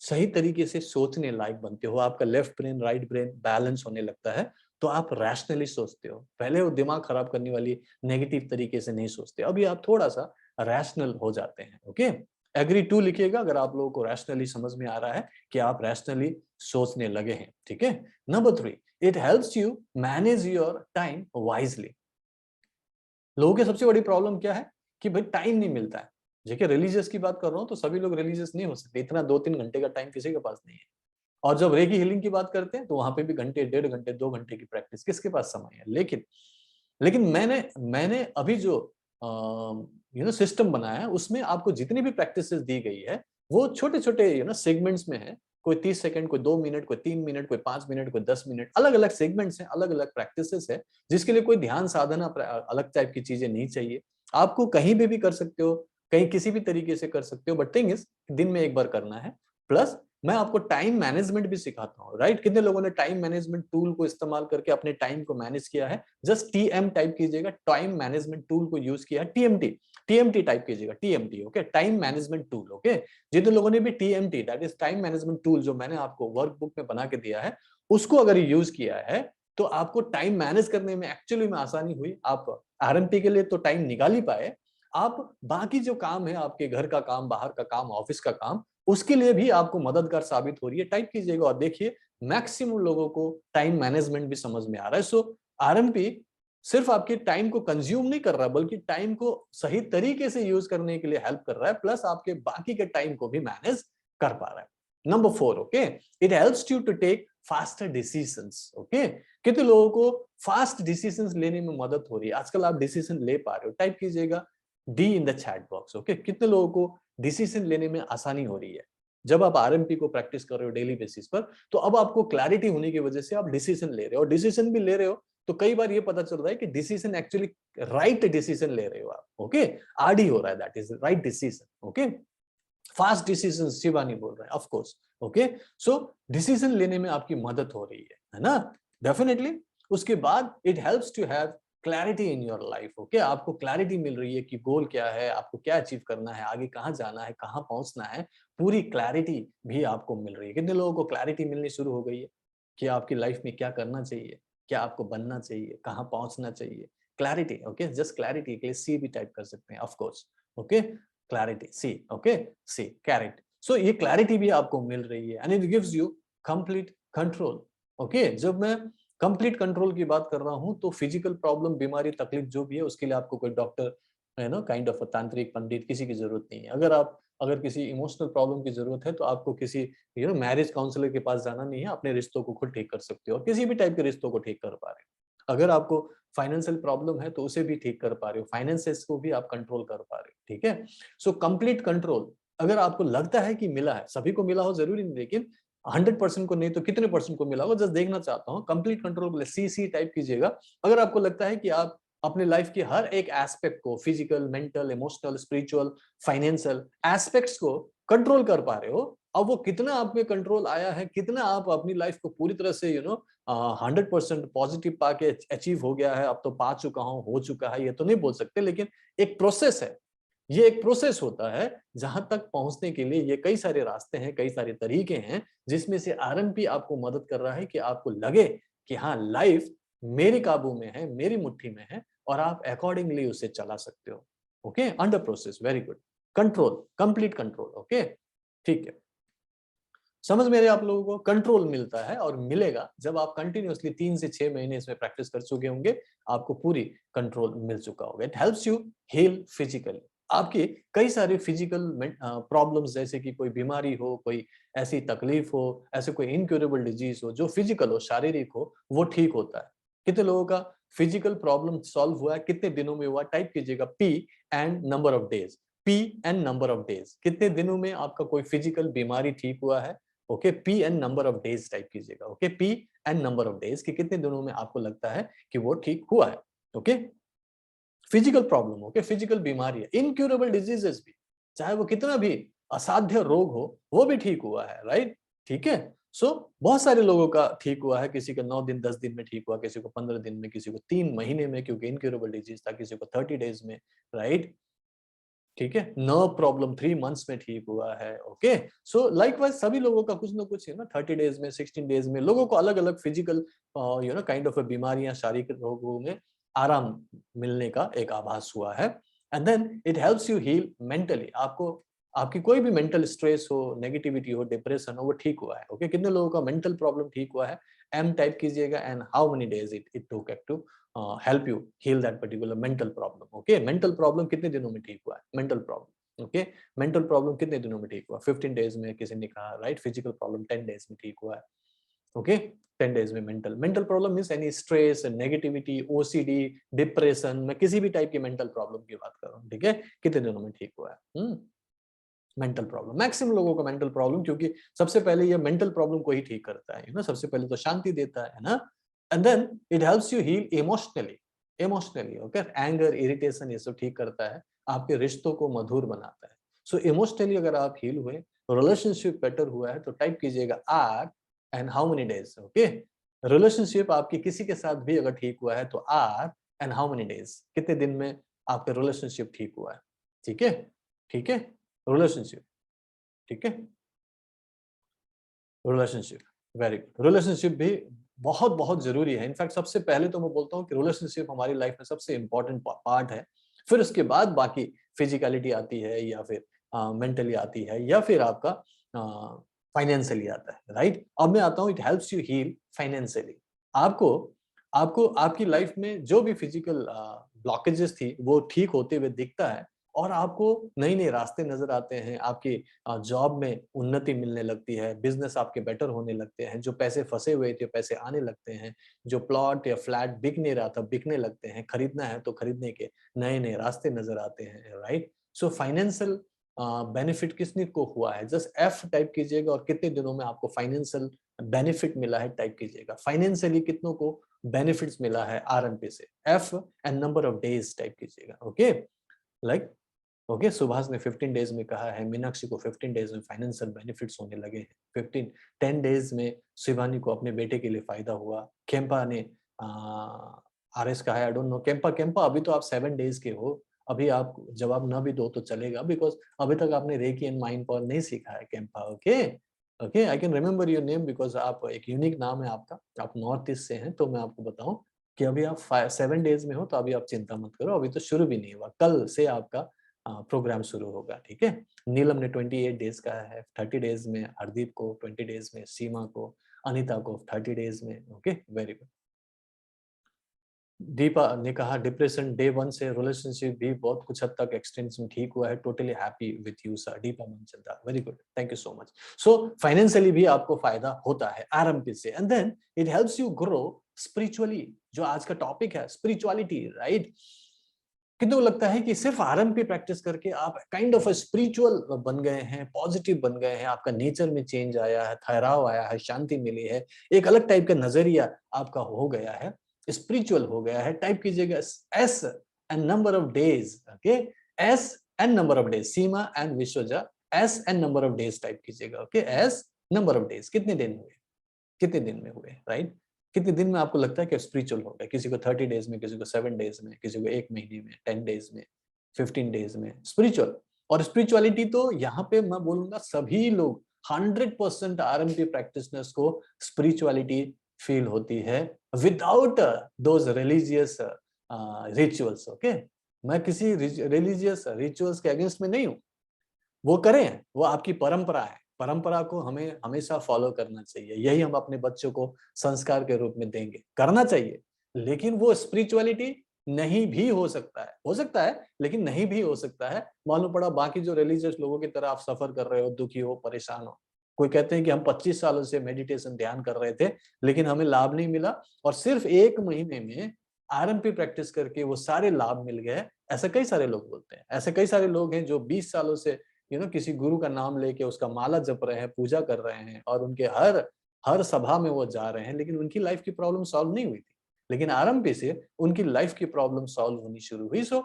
सही तरीके से सोचने लायक बनते हो, आपका left brain right brain balance होने लगता है, तो आप रैशनली सोचते हो। पहले वो दिमाग खराब करने वाली नेगेटिव तरीके से नहीं सोचते, अभी आप थोड़ा सा रैशनल हो जाते हैं। ओके, एग्री 2 लिखिएगा अगर आप लोगों को रैशनली समझ में आ रहा है कि आप रैशनली सोचने लगे हैं, ठीक है। Number 3, it helps you manage your time wisely. लोगों की सबसे बड़ी प्रॉब्लम क्या है कि भाई टाइम नहीं मिलता है। देखिए, रिलीजियस की बात कर रहा हूं तो सभी लोग रिलीजियस नहीं हो सकते, इतना 2-3 घंटे का टाइम किसी के पास नहीं है। और जब रेकी हीलिंग की बात करते हैं तो वहां पे भी घंटे, 1.5 घंटे, 2 घंटे की प्रैक्टिस, किसके पास समय है? लेकिन लेकिन मैंने अभी जो सिस्टम बनाया है उसमें आपको जितनी भी प्रैक्टिसेस दी गई है वो छोटे छोटे सेगमेंट्स में है। कोई 30 सेकंड, कोई 2 मिनट, कोई 3 मिनट, कोई 5 मिनट, कोई 10 मिनट, अलग अलग सेगमेंट्स हैं, अलग अलग प्रैक्टिसेस है, जिसके लिए कोई ध्यान साधना अलग टाइप की चीजें नहीं चाहिए। आपको कहीं भी कर सकते हो, कहीं किसी भी तरीके से कर सकते हो, बट थिंग इज दिन में एक बार करना है। प्लस मैं आपको टाइम मैनेजमेंट भी सिखाता हूँ, राइट। कितने लोगों ने टाइम मैनेजमेंट टूल को इस्तेमाल करके अपने टाइम को मैनेज किया है? जस्ट टीएम टाइप कीजिएगा, टाइम मैनेजमेंट टूल को यूज किया है। टीएमटी, टीएमटी टाइप कीजिएगा, TMT, okay, time management tool. Okay, जितने लोगों ने भी TMT, that is time management tool, जो मैंने आपको वर्कबुक में बना के दिया है, उसको अगर यूज किया है तो आपको टाइम मैनेज करने में एक्चुअली में आसानी हुई। आप आरएमपी के लिए तो टाइम निकाल ही पाए, आप बाकी जो काम है, आपके घर का काम, बाहर का काम, ऑफिस का काम, उसके लिए भी आपको मददगार साबित हो रही है। टाइप कीजिएगा और देखिए मैक्सिमम लोगों को टाइम मैनेजमेंट भी समझ में आ रहा है। सो आरएमपी सिर्फ आपके टाइम को कंज्यूम नहीं कर रहा बल्कि टाइम को सही तरीके से यूज करने के लिए हेल्प कर रहा है, प्लस आपके बाकी के टाइम को भी मैनेज कर पा रहा है। Number 4, okay, it helps you to take faster decisions. Okay, कितने लोगों को फास्ट डिसीजंस लेने में मदद हो रही है? आजकल आप डिसीजन ले पा रहे हो? टाइप कीजिएगा D in the chat box. Okay, कितने लोगों को डिसीजन लेने में आसानी हो रही है? जब आप आरएमपी को प्रैक्टिस कर रहे हो डेली बेसिस पर, तो अब आपको क्लैरिटी होने की वजह से आप डिसीजन ले रहे हो, और डिसीजन भी ले रहे हो तो कई बार ये पता चल रहा है कि डिसीजन एक्चुअली राइट डिसीजन ले रहे हो आप। ओके, आरडी हो रहा है, that is right decision. Okay, fast decision Shivani बोल रहे हैं, of course. Okay, so decision लेने में आपकी मदद हो रही है ना? डेफिनेटली। उसके बाद it helps to have clarity in your life. Okay, आपको क्लैरिटी मिल रही है कि गोल क्या है, आपको क्या अचीव करना है, आगे कहाँ जाना है, कहाँ पहुंचना है, पूरी क्लैरिटी भी आपको मिल रही है। कितने लोगों को क्लैरिटी मिलनी शुरू हो गई है कि आपकी लाइफ में क्या करना चाहिए, क्या आपको बनना चाहिए, कहाँ पहुंचना चाहिए? क्लैरिटी। ओके, जस्ट क्लैरिटी के लिए सी भी टाइप कर सकते हैं, of course. Okay, clarity, C. Okay, C, clarity. So ये क्लैरिटी भी आपको मिल रही है and it gives you complete control. Okay, जब मैं कंप्लीट कंट्रोल की बात कर रहा हूं तो फिजिकल प्रॉब्लम, बीमारी, तकलीफ जो भी है उसके लिए आपको कोई डॉक्टर, है ना, काइंड ऑफ तांत्रिक, पंडित, किसी की जरूरत नहीं है। अगर किसी इमोशनल प्रॉब्लम की जरूरत है तो आपको किसी मैरिज काउंसलर के पास जाना नहीं है, अपने रिश्तों को खुद ठीक कर सकते हो और किसी भी टाइप के रिश्तों को ठीक कर पा रहे हो। अगर आपको फाइनेंशियल प्रॉब्लम है तो उसे भी ठीक कर पा रहे हो, फाइनेंसेस को भी आप कंट्रोल कर पा रहे हो। ठीक है, सो कंप्लीट कंट्रोल अगर आपको लगता है कि मिला है, सभी को मिला हो जरूरी नहीं, लेकिन 100% को नहीं तो कितने परसेंट को मिला हो, जस्ट देखना चाहता हूँ। कंप्लीट कंट्रोल बोले सी, सी टाइप कीजिएगा अगर आपको लगता है कि आप अपने लाइफ की हर एक एस्पेक्ट को, physical, mental, emotional, spiritual, financial aspects को कंट्रोल कर पा रहे हो। अब वो कितना आप में कंट्रोल आया है, कितना आप अपनी लाइफ को पूरी तरह से 100% पॉजिटिव पाके अचीव हो गया है, अब तो पा चुका हूं, हो चुका है, ये तो नहीं बोल सकते, लेकिन एक प्रोसेस है। ये एक प्रोसेस होता है जहां तक पहुंचने के लिए ये कई सारे रास्ते हैं, कई सारे तरीके हैं, जिसमें से आरएमपी आपको मदद कर रहा है कि आपको लगे कि हाँ, लाइफ मेरे काबू में है, मेरी मुट्ठी में है और आप अकॉर्डिंगली उसे चला सकते हो। Okay, under process, very good. Control, complete control. Okay, ठीक है, समझ में आ रही है आप लोगों को? कंट्रोल मिलता है और मिलेगा जब आप कंटिन्यूअसली 3 से 6 महीने इसमें प्रैक्टिस कर चुके होंगे, आपको पूरी कंट्रोल मिल चुका होगा। It helps you heal physically. आपकी कई सारी फिजिकल प्रॉब्लम्स, जैसे कि कोई बीमारी हो, कोई ऐसी तकलीफ हो, ऐसे कोई इनक्यूरेबल डिजीज हो जो फिजिकल हो, शारीरिक हो, वो ठीक होता है। कितने लोगों का फिजिकल प्रॉब्लम सॉल्व हुआ है, कितने दिनों में हुआ? टाइप कीजिएगा P and number of days. P and number of days, कितने दिनों में आपका कोई फिजिकल बीमारी ठीक हुआ है? Okay, P and number of days type कीजिएगा। Okay, P and number of days कि कितने दिनों में आपको लगता है कि वो ठीक हुआ है। Okay, physical problem, okay, physical बीमारी है, इनक्यूरेबल डिजीजेस भी, चाहे वो कितना भी असाध्य रोग हो, वो भी ठीक हुआ है, राइट? ठीक है, सो बहुत सारे लोगों का ठीक हुआ है, किसी का 9 दिन 10 दिन में ठीक हुआ, किसी को 15 दिन में, किसी को 3 महीने में, क्योंकि इनक्यूरेबल डिजीज था, किसी को 30 डेज में, राइट? ठीक है, नर्व प्रॉब्लम 3 मंथ्स में ठीक हुआ है। ओके, सो लाइकवाइज सभी लोगों का कुछ ना कुछ 30 डेज में, 16 डेज में, लोगों को अलग अलग फिजिकल काइंड ऑफ बीमारियां, शारीरिक रोगों में आराम मिलने का एक आभास हुआ है। And then it helps you heal mentally. आपको आपकी कोई भी मेंटल स्ट्रेस हो, नेगेटिविटी हो, डिप्रेशन हो, वो ठीक हुआ है। ओके, कितने लोगों का मेंटल प्रॉब्लम ठीक हुआ है? एम टाइप कीजिएगा and how many days it took to help you heal that particular mental problem. Okay, mental problem कितने दिनों में ठीक हुआ है? mental problem, okay, mental problem कितने दिनों में ठीक हुआ? 15 days में किसी ने कहा, right? physical problem 10 days में ठीक हुआ है। okay, 10 days में mental problem means any stress, negativity, OCD, depression, मैं किसी भी टाइप की mental problem की बात कर रहा हूँ, ठीक है, कितने दिनों में ठीक हुआ है? मेंटल प्रॉब्लम, मैक्सिमम लोगों को मेंटल प्रॉब्लम, क्योंकि सबसे पहले ये मेंटल प्रॉब्लम को ही ठीक करता है ना, सबसे पहले तो शांति देता है ना। And then it helps you heal emotionally. Emotionally, okay, anger, irritation, ये सब ठीक करता है, आपके रिश्तों को मधुर बनाता है। सो इमोशनली अगर आप हील हुए, रिलेशनशिप बेटर हुआ है, तो टाइप कीजिएगा R and how many days. Okay, relationship आपकी किसी के साथ भी अगर ठीक हुआ है तो R and how many days, कितने दिन में आपका रिलेशनशिप ठीक हुआ है? ठीक है, ठीक है, रिलेशनशिप, ठीक है, रिलेशनशिप, वेरी गुड। रिलेशनशिप भी बहुत बहुत जरूरी है। इनफैक्ट सबसे पहले तो मैं बोलता हूँ कि रिलेशनशिप हमारी लाइफ में सबसे इंपॉर्टेंट पार्ट है, फिर उसके बाद बाकी फिजिकलिटी आती है, या फिर मेंटली आती है, या फिर आपका फाइनेंशियली आता है, राइट? अब मैं आता हूँ, it helps you heal financially. आपको आपको आपकी लाइफ में जो भी फिजिकल ब्लॉकेजेस थी वो ठीक होते हुए दिखता है, और आपको नए नए रास्ते नजर आते हैं, आपकी जॉब में उन्नति मिलने लगती है, बिजनेस आपके बेटर होने लगते हैं, जो पैसे फंसे हुए थे पैसे आने लगते हैं, जो प्लॉट या फ्लैट बिक नहीं रहा था बिकने लगते हैं, खरीदना है तो खरीदने के नए नए रास्ते नजर आते हैं, राइट? सो फाइनेंशियल बेनिफिट किसने को हुआ है, जस्ट एफ टाइप कीजिएगा और कितने दिनों में आपको फाइनेंशियल बेनिफिट मिला है टाइप कीजिएगा। फाइनेंशियली कितनों को बेनिफिट्स मिला है आरएमपी से, F and number of days type कीजिएगा। ओके, लाइक ओके, सुभाष ने 15 डेज में कहा है, मीनाक्षी को 15 डेज में फाइनेंशियल बेनिफिट्स होने लगे हैं, 10 डेज में शिवानी को अपने बेटे के लिए फायदा हुआ, केम्पा ने आरएस कहा है, I don't know Campa, Campa अभी तो आप 7 डेज के हो, अभी आप जवाब ना भी दो तो चलेगा, बिकॉज अभी तक आपने रेकी एंड माइंड पावर नहीं सीखा है Campa. Okay okay, I can remember your name because आप एक यूनिक नाम है आपका, आप नॉर्थ ईस्ट से हैं, तो मैं आपको बताऊं कि अभी आप 7 डेज में हो, तो अभी आप चिंता मत करो, अभी तो शुरू भी नहीं हुआ, कल से आपका प्रोग्राम शुरू होगा, ठीक है? नीलम ने 28 डेज का है, 30 डेज में हरदीप को, 20 डेज में सीमा को, अनिता को 30 डेज में। Okay, very good. दीपा ने कहा डिप्रेशन डे 1 से रिलेशनशिप भी बहुत कुछ हद तक एक्सटेंशन ठीक हुआ है, totally happy with you sir, Deepa Manchanda, very good, thank you so much. So financially भी आपको फायदा होता है आरएमपी से, and then it helps you grow spiritually, जो आज का टॉपिक है स्पिरिचुअलिटी, राइट? किन्तु लगता है कि सिर्फ आरएमपी प्रैक्टिस करके आप काइंड ऑफ स्पिरिचुअल बन गए हैं, पॉजिटिव बन गए हैं, आपका नेचर में चेंज आया है, ठहराव आया है, शांति मिली है, एक अलग टाइप का नजरिया आपका हो गया है, स्पिरिचुअल हो गया है। टाइप कीजिएगा S and number of days, okay, S and number of days, Seema and Vishwaja, S and number of days type कीजिएगा। Okay, S number of days, कितने दिन हुए, कितने दिन में हुए, राइट? कितने दिन में आपको लगता है कि स्पिरिचुअल हो गया? किसी को 30 डेज में, किसी को 7 डेज में, किसी को 1 महीने में, 10 डेज में, 15 डेज में स्पिरिचुअल। और स्पिरिचुअलिटी तो यहाँ पे मैं बोलूंगा सभी लोग 100% आरएमपी प्रैक्टिशनर्स को स्पिरिचुअलिटी फील होती है without those religious rituals. Okay, मैं किसी रिलीजियस रिचुअल्स के अगेंस्ट में नहीं हूँ, वो करें, वो आपकी परंपरा है, परंपरा को हमें हमेशा फॉलो करना चाहिए, यही हम अपने बच्चों को संस्कार के रूप में देंगे, करना चाहिए। लेकिन वो स्पिरिचुअलिटी नहीं भी हो सकता है लेकिन नहीं भी हो सकता है। मालूम पड़ा बाकी जो रिलीजियस लोगों की तरह आप सफर कर रहे हो, दुखी हो, परेशान हो। कोई कहते हैं कि हम 25 सालों से मेडिटेशन ध्यान कर रहे थे लेकिन हमें लाभ नहीं मिला, और सिर्फ 1 महीने में आरएमपी प्रैक्टिस करके वो सारे लाभ मिल गए। ऐसे कई सारे लोग बोलते हैं, ऐसे कई सारे लोग हैं जो 20 सालों से किसी गुरु का नाम लेके उसका माला जप रहे हैं, पूजा कर रहे हैं, और उनके हर हर सभा में वो जा रहे हैं, लेकिन उनकी लाइफ की प्रॉब्लम सॉल्व नहीं हुई थी। लेकिन आरएमपी से उनकी लाइफ की प्रॉब्लम सॉल्व होनी शुरू हुई। सो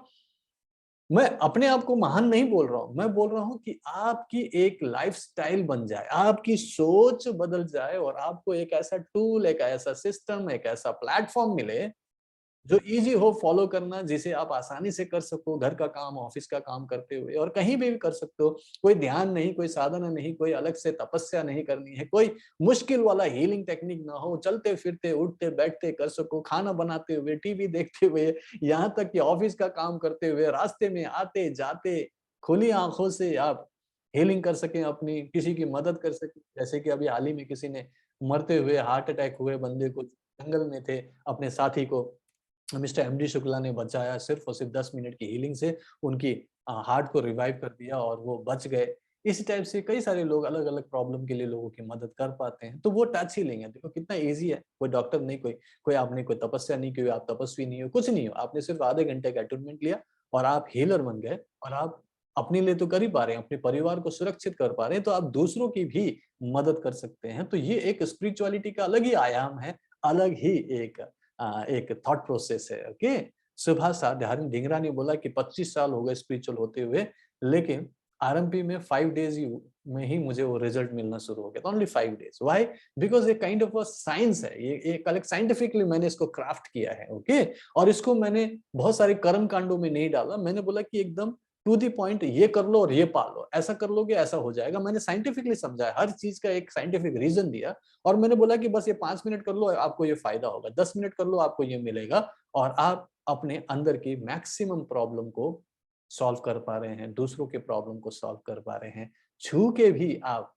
मैं अपने आप को महान नहीं बोल रहा हूं, मैं बोल रहा हूं कि आपकी एक लाइफस्टाइल बन जाए, आपकी सोच बदल जाए, और आपको एक ऐसा टूल, एक ऐसा सिस्टम, एक ऐसा प्लेटफॉर्म मिले जो इजी हो फॉलो करना, जिसे आप आसानी से कर सको, घर का काम, ऑफिस का काम करते हुए, और कहीं भी कर सकते हो। कोई ध्यान नहीं, कोई साधना नहीं, कोई अलग से तपस्या नहीं करनी है, कोई मुश्किल वाला हीलिंग टेक्निक ना हो, चलते फिरते उठते बैठते कर सको, खाना बनाते हुए, टीवी देखते हुए, यहाँ तक कि ऑफिस का काम करते हुए, रास्ते में आते जाते खुली आंखों से आप हीलिंग कर सकें, अपनी किसी की मदद कर सकें। जैसे कि अभी हाल ही में किसी ने मरते हुए, हार्ट अटैक हुए बंदे को, जंगल में थे, अपने साथी को मिस्टर एमडी शुक्ला ने बचाया, सिर्फ और सिर्फ 10 मिनट की हीलिंग से उनकी हार्ट को रिवाइव कर दिया और वो बच गए। इसी टाइप से कई सारे लोग अलग अलग प्रॉब्लम के लिए लोगों की मदद कर पाते हैं, तो वो टच हीलिंग है। देखो कितना इजी है, कोई डॉक्टर नहीं, कोई कोई आपने कोई तपस्या नहीं की, आप तपस्वी नहीं हो, कुछ नहीं हो, आपने सिर्फ आधे घंटे का अटैचमेंट लिया और आप हीलर बन गए। और आप अपने लिए तो कर ही पा रहे हैं, अपने परिवार को सुरक्षित कर पा रहे हैं, तो आप दूसरों की भी मदद कर सकते हैं। तो ये एक स्पिरिचुअलिटी का अलग ही आयाम है, अलग ही एक थॉट प्रोसेस है। ओके, सुभाष साधारण ढींगरा ने बोला कि 25 साल हो गए स्पिरिचुअल होते हुए, लेकिन आरएमपी में 5 डेज में ही मुझे वो रिजल्ट मिलना शुरू हो गया, ओनली 5 डेज। व्हाई? बिकॉज ये काइंड ऑफ अ साइंस है, ये एक अलग साइंटिफिकली मैंने इसको क्राफ्ट किया है। ओके, और इसको मैंने बहुत सारे कर्म कांडों में नहीं डाला, मैंने बोला कि एकदम टू दी पॉइंट, ये कर लो और ये पा लो, ऐसा कर लोगे ऐसा हो जाएगा। मैंने साइंटिफिकली समझाया, हर चीज का एक साइंटिफिक रीजन दिया, और मैंने बोला कि बस ये 5 मिनट कर लो आपको ये फायदा होगा, 10 मिनट कर लो आपको ये मिलेगा, और आप अपने अंदर की मैक्सिमम प्रॉब्लम को सॉल्व कर पा रहे हैं, दूसरों के प्रॉब्लम को सॉल्व कर पा रहे हैं, छू के भी आप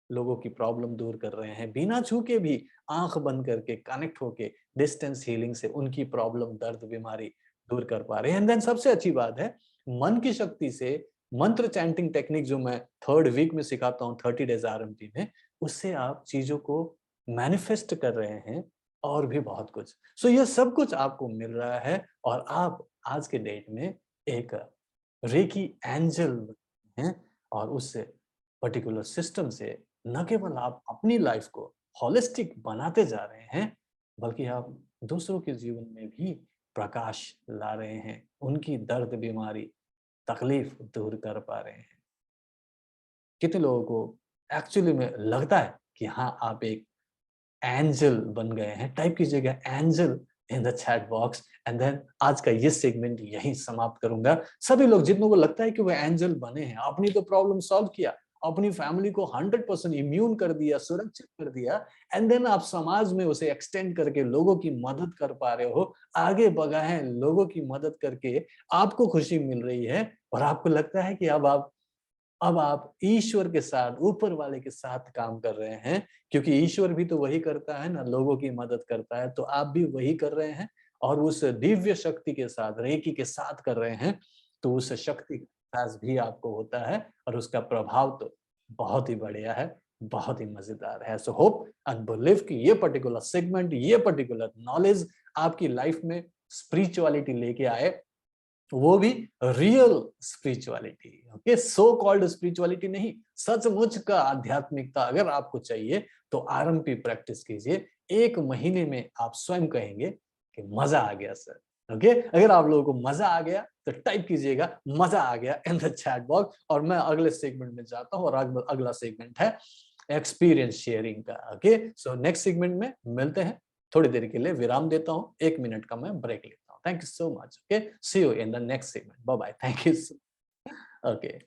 लोगों की प्रॉब्लम दूर कर रहे हैं, बिना छू के भी आंख बंद करके कनेक्ट होके डिस्टेंस हीलिंग से उनकी प्रॉब्लम, दर्द, बीमारी दूर कर पा रहे हैं। एंड देन सबसे अच्छी बात है, मन की शक्ति से मंत्र चैंटिंग टेक्निक जो मैं 3rd वीक में सिखाता हूँ 30 डेज आरएमपी में, उससे आप चीजों को मैनिफेस्ट कर रहे हैं और भी बहुत कुछ। सो ये सब कुछ आपको मिल रहा है और आप आज के डेट में एक रेकी एंजल हैं और उस पर्टिकुलर सिस्टम से न केवल आप अपनी लाइफ को होलिस्टिक बनाते जा रहे हैं, बल्कि आप दूसरों के जीवन में भी प्रकाश ला रहे हैं, उनकी दर्द, बीमारी, तकलीफ दूर कर पा रहे हैं। कितने लोगों को एक्चुअली में लगता है कि हाँ, आप एक एंजल बन गए हैं? टाइप कीजिएगा angel in the chat box and then आज का ये सेगमेंट यहीं समाप्त करूंगा। सभी लोग जितनों को लगता है कि वो एंजल बने हैं, अपनी तो प्रॉब्लम सॉल्व किया, अपनी फैमिली को 100% इम्यून कर दिया, सुरक्षित कर दिया एंड देन आप समाज में उसे एक्सटेंड करके लोगों की मदद कर पा रहे हो, आगे बढ़ाएं, लोगों की मदद करके आपको खुशी मिल रही है और आपको लगता है कि अब आप ईश्वर के साथ, ऊपर वाले के साथ काम कर रहे हैं, क्योंकि ईश्वर भी तो वही करता है ना, लोगों की मदद करता है, तो आप भी वही कर रहे हैं और उस दिव्य शक्ति के साथ, रेकी के साथ कर रहे हैं, तो उस शक्ति का एहसास भी आपको होता है और उसका प्रभाव तो बहुत ही बढ़िया है, बहुत ही मजेदार है। सो होप एंड बिलीव कि ये पर्टिकुलर सेगमेंट, ये पर्टिकुलर नॉलेज आपकी लाइफ में स्पिरिचुअलिटी लेके आए, वो भी real spirituality, okay, so called spirituality नहीं, सचमुच का आध्यात्मिकता अगर आपको चाहिए तो आरएमपी प्रैक्टिस कीजिए। 1 महीने में आप स्वयं कहेंगे कि मजा आ गया सर। ओके, अगर आप लोगों को मजा आ गया तो टाइप कीजिएगा मजा आ गया इन द चैट बॉक्स और मैं अगले सेगमेंट में जाता हूँ और अगला सेगमेंट है एक्सपीरियंस शेयरिंग का। ओके, सो नेक्स्ट सेगमेंट में मिलते हैं। थोड़ी देर के लिए विराम देता हूँ, 1 मिनट का मैं ब्रेक लेता हूँ। Thank you so much. Okay, see you in the next segment. Bye bye. Thank you. Okay.